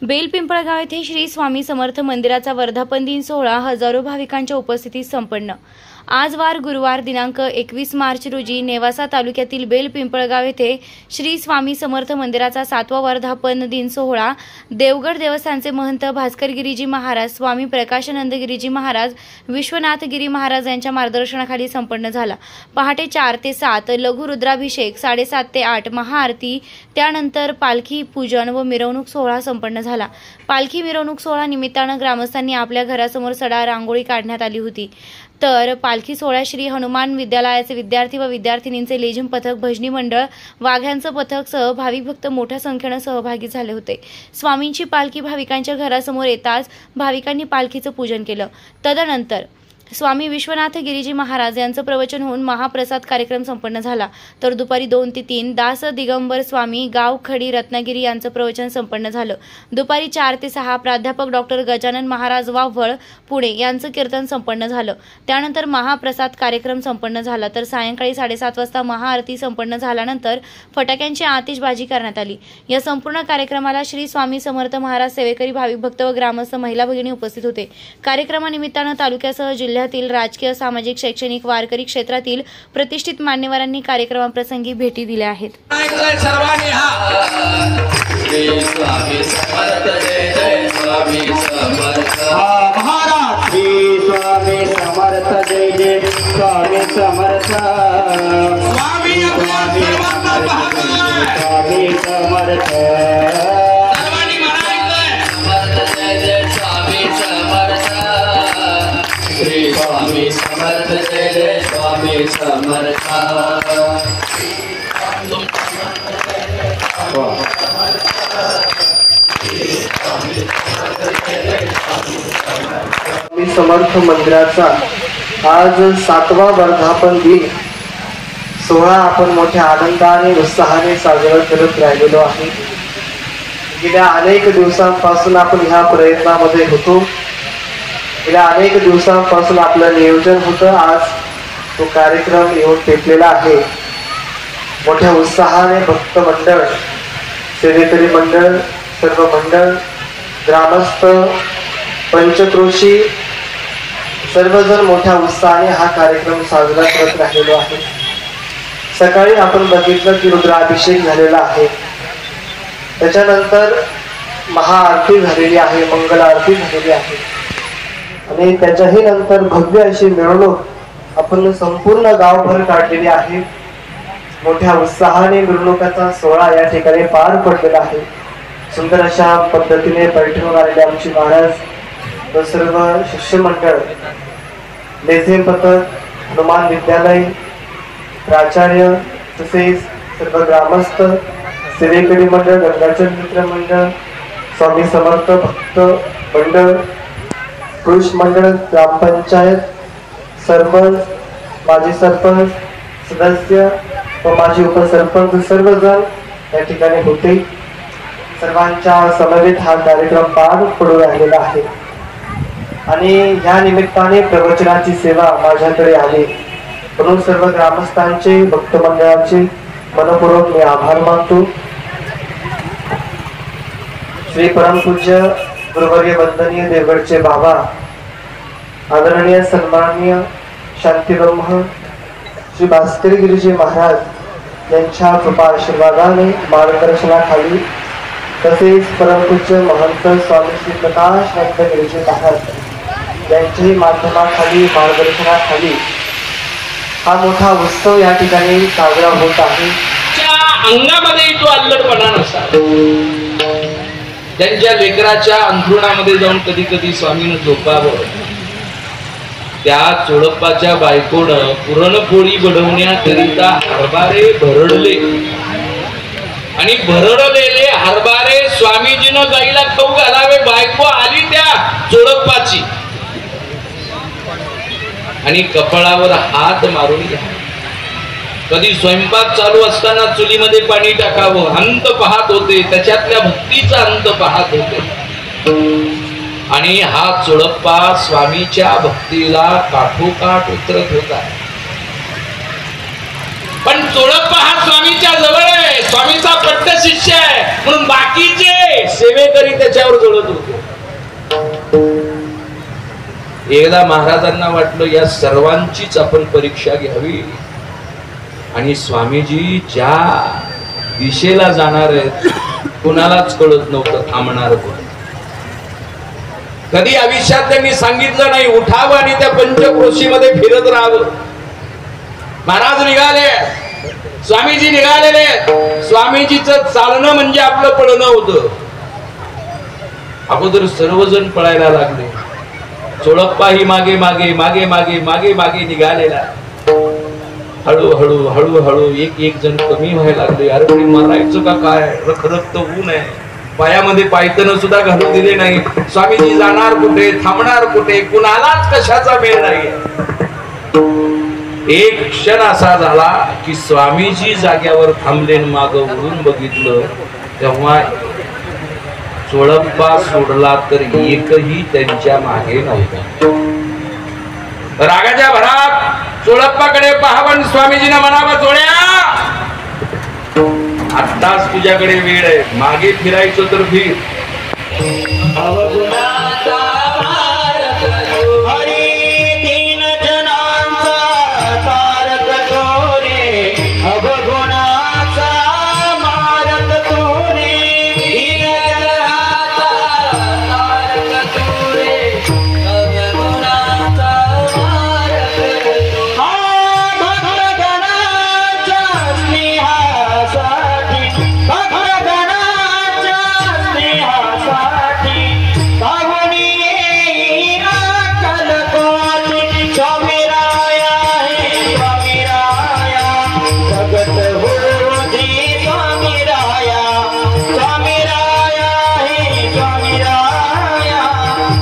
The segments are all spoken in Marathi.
बेलपिंपळगाव येथे श्री स्वामी समर्थ मंदिराचा वर्धापन दिन सोहळा हजारो भाविकांच्या उपस्थितीत संपन्न। आज वार गुरुवार दिनांक 21 मार्च रोजी नेवासा तालुक्यातील बेलपिंपळगाव येथे श्री स्वामी समर्थ मंदिराचा 7वा वर्धापन दिन सोहळा देवगड देवस्थानचे महंत भास्कर गिरीजी महाराज, स्वामी प्रकाशानंद गिरीजी महाराज, विश्वनाथ गिरी महाराज यांच्या मार्गदर्शनाखाली संपन्न झाला। पहाटे 4 ते 7 लघु रुद्राभिषेक, 7:30 ते 8 महाआरती, त्यानंतर पालखी पूजन व मिरवणूक सोहळा संपन्न झाला। पालखी मिरवणूक सोहळा निमित्तानं ग्रामस्थांनी आपल्या घरासमोर सडा रांगोळी काढण्यात आली होती। तर पालखी सोहळ्यात श्री हनुमान विद्यालयाचे विद्यार्थी व विद्यार्थिनींचे लेझिम पथक, भजनी मंडळ, वाघ्यांचं पथक सह भाविक भक्त मोठ्या संख्येने सहभागी झाले होते। स्वामींची पालखी भाविकांच्या घरासमोर येताच भाविकांनी पालखीचं पूजन केलं। तदनंतर स्वामी विश्वनाथ गिरीजी महाराज यांचं प्रवचन होऊन महाप्रसाद कार्यक्रम संपन्न झाला। तर दुपारी 2 ते 3 दास दिगंबर स्वामी गाव खडी रत्नागिरी यांचं प्रवचन संपन्न झालं। दुपारी 4 ते 6 प्राध्यापक डॉक्टर गजानन महाराज वाव्हळ पुणे यांचं कीर्तन संपन्न झालं। त्यानंतर महाप्रसाद कार्यक्रम संपन्न झाला। तर सायंकाळी 7:30 वाजता महाआरती संपन्न झाल्यानंतर फटाक्यांची आतिषबाजी करण्यात आली। या संपूर्ण कार्यक्रमाला श्री स्वामी समर्थ महाराज सेवेकरी, भाविक भक्त व ग्रामस्थ महिला भगिनी उपस्थित होते। कार्यक्रमानिमित्तानं तालुक्यासह जिल्ह्यातील राजकीय, सामाजिक, शैक्षणिक, वारकरी क्षेत्रातील प्रतिष्ठित मान्यवरांनी कार्यक्रमाप्रसंगी भेटी दिल्या आहेत। स्वामी समर्थ जय जय स्वामी समर्थ। स्वामी समर्थ मंदिराचा आज 7वा वर्धापन दिन सोहळा आपण मोठ्या आनंदाने उत्साहाने साजरा करत राहिलेलो आहे। गेल्या अनेक दिवसांपासून आपण ह्या प्रयत्नामध्ये होतो। गेल्या अनेक दिवसांपासून आपलं नियोजन होतं। आज तो कार्यक्रम येऊन टेकलेला आहे। मोठ्या उत्साहाने भक्त मंडळ, सेवेकरी मंडळ, सर्व मंडळ, ग्रामस्थ, पंचक्रोशी सर्वजण मोठ्या उत्साहाने हा कार्यक्रम साजरा करत राहिलेलो आहे। सकाळी आपण बघितलं की रुद्राभिषेक झालेला आहे, त्याच्यानंतर महाआरती झालेली आहे, मंगल आरती झालेली आहे आणि त्याच्याही नंतर भव्य अशी मिरवणूक आपण संपूर्ण गावभर काढलेली आहे। मोठ्या उत्साहाने मिरवणुकाचा सोहळा या ठिकाणी पार पडलेला आहे। सुंदर अशा पद्धतीने पैठणून आलेले आमचे महाराज व सर्व शिष्यमंडळ, लेझिम पथक, हनुमान विद्यालय, प्राचार्य, तसेच सर्व ग्रामस्थ, सेवेकरी मंडळ, गंगाचल मित्र मंडळ, स्वामी समर्थ भक्त मंडळ, पुरुष मंडळ, ग्रामपंचायत, सरपंच, माजी सरपंच, सदस्य व माजी उपसरपंच सर्वजण या ठिकाणी होते। सर्वांच्या समवेत हा कार्यक्रम पार पडू राहिलेला आहे आणि या निमित्ताने प्रवचनाची सेवा माझ्याकडे आली म्हणून सर्व ग्रामस्थांचे, भक्त मंडळाचे मनपूर्वक मी आभार मानतो। श्री परमपूज्य गुरुवर्य वंदनीय देवगडचे बाबा, आदरणीय सन्माननीय शांतीब्रह्म श्री भास्कर गिरीजी महाराज यांच्या कृपा आशीर्वादाने, मार्गदर्शनाखाली, तसेच परमपूज्य महंत स्वामी श्री प्रकाशानंद गिरीजी महाराज यांच्याही माध्यमाखाली, मार्गदर्शनाखाली हा मोठा उत्सव या ठिकाणी साजरा होत आहे। अंगामध्ये तो अल्लडपणा नसतो, त्यांच्या लेकराच्या अंथरुणामध्ये जाऊन कधी कधी स्वामीनं झोपावं, त्या चोळप्पाच्या बायकोनं पुरणपोळी बनवण्याकरिता हरभारे भरडले आणि भरडलेले हरभारे स्वामीजीनं गाईला खाऊ घालावे, बायको आली त्या चोळप्पाची आणि कपाळावर हात मारून घ्या। कधी स्वयंपाक चालू असताना चुलीमध्ये पाणी टाकावं, अंत पाहत होते, त्याच्यातल्या भक्तीचा अंत पाहत होते आणि हा चोळप्पा स्वामीच्या भक्तीला काठोकाठ उतरत होता। पण चोळप्पा हा स्वामीच्या जवळ आहे, स्वामीचा पट्ट शिष्य आहे, म्हणून बाकीचे सेवेकरी त्याच्यावर जोडत होते. एकदा महाराजांना वाटलं या सर्वांचीच आपण परीक्षा घ्यावी आणि स्वामीजी ज्या दिशेला जाणार आहेत कुणालाच कळत नव्हतं थांबणार कोण. कधी आयुष्यात त्यांनी सांगितलं नाही उठावं आणि त्या पंचक्रोशीमध्ये फिरत राहावं. महाराज निघाले, स्वामीजी निघालेले, स्वामीजीचं चालणं म्हणजे आपलं पळणं होतं. अगोदर सर्वजण पळायला लागले, चोळप्पा ही मागे मागे मागे मागे मागे मागे निघालेला. हळूहळू हळूहळू एक एक जण कमी व्हायला लागले. अरे कोणी मारायचं का काय, रखरखत ऊन आहे, पायामध्ये पायतन सुद्धा घालू दिले नाही. स्वामीजी जाणार कुठे, थांबणार कुठे, कुणालाच कशाचा मेळ नाही. एक क्षण असा झाला की स्वामीजी जाग्यावर थांबले, माग वळून बघितलं तेव्हा चोळप्पा सोडला तर एकही त्यांच्या मागे नव्हता. रागाच्या भरात चोळप्पाकडे पाहावं, स्वामीजींना म्हणावं, चोळ्या आत्ताच तुझ्याकडे वेळ आहे, मागे फिरायचं तर फिर.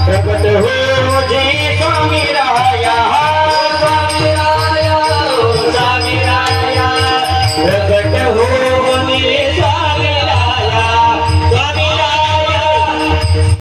प्रगट हो